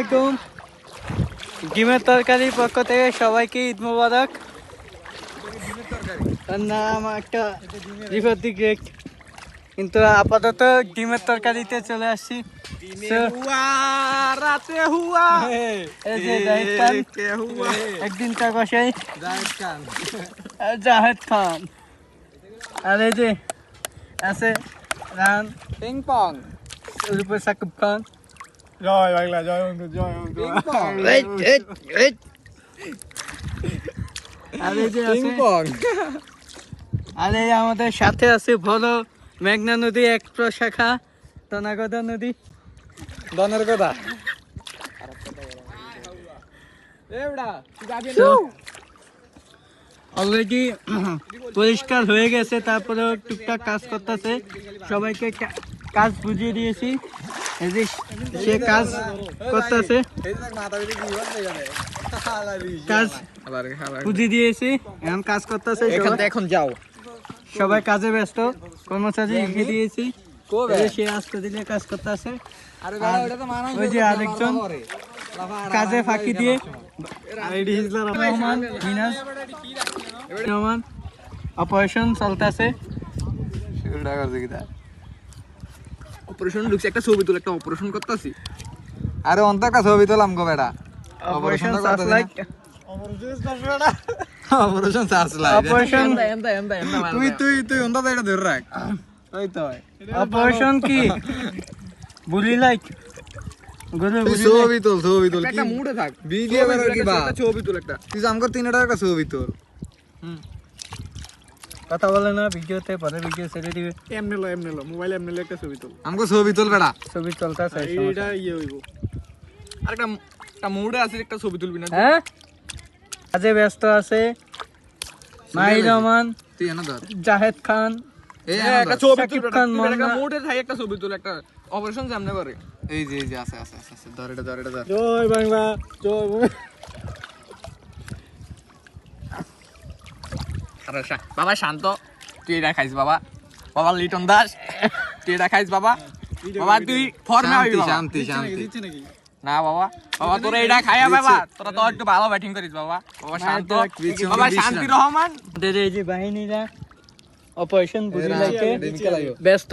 আলাইকুম। ডিমের তরকারির পক্ষ থেকে সবাইকে ঈদ মোবারক। তার নাম একটা রিফাতি গ্রেট, কিন্তু আপাতত ডিমের তরকারিতে চলে আসছি। একদিন তা কষাই জাহেদ খান, আর এই যে আছে রান পিং পং রূপে সাকিব খান। জয় বাংলা, জয় বন্ধু, জয় বন্ধু। আর এই আমাদের সাথে আছে বড় মেঘনা নদী এক প্রশাখা তনাগদা নদী দনের কথা। অলরেডি পরিষ্কার হয়ে গেছে, তারপরে টুকটাক কাজ করতেছে। সবাইকে কাজ বুঝিয়ে দিয়েছি, এই যে সে কাজ করতেছে, কাজ বুঝিয়ে দিয়েছি, এখন কাজ করতেছে। এখন যাও, সবাই কাজে ব্যস্ত, কর্মচারী লিখে দিয়েছি, সে আস্তে দিলে কাজ করতেছে। ওই যে আরেকজন কাজে ফাঁকি দিয়ে অপারেশন চলতেছে। অপারেশন লুকছে, একটা ছবি তুলে একটা অপারেশন করতেছি। আরে অন্ত একটা ছবি তোলাম গো বেটা। Operation searchlight, operation searchlight, operation তুই অন্ত এটা ধরে রাখ। ওই তো অপারেশন কি বুলি লাইট ছবি তোল একটা মুডে থাক, ভিডিও করার কি বা ছবি তুল একটা। তুই আমগর 3 টাকা ছবি তোল। কথা বলে না ভিডিওতে, পরে ভিডিও ছেড়ে দিবে। এমনে লো মোবাইল এমনে লো, একটা ছবি তোল। আমগো ছবি তোল বেটা, ছবি চলতেছে। এইটা ইয়ে হইব। আর একটা মুডে আছে, একটা ছবি তুলবি না? হ্যাঁ, কাজে ব্যস্ত আছে মাহির রহমান, তুই এনে ধর জাহেদ খান। এই একটা ছবি তুল, সাকিব খান, একটা মুডে থাই, একটা ছবি তুল। একটা অপারেশন সামনে করে। এই যে আছে ধর এটা ধর। জয় বাংলা, জয় বাবা। শান্ত, তুই এটা খাইস বাবা। বাবা লিটন দাস, তুই এটা খাইস বাবা। বাবা তুই ফর্মে হইবি বাবা। শান্তি না বাবা, তোরা এটা খাইয়া বাবা, তোরা তো একটু ভালো ব্যাটিং করিস বাবা। বাবা শান্ত, বাবা শান্তি রহমান। এই যে বাহিনীরা অপারেশন বুঝি লাগে ব্যস্ত।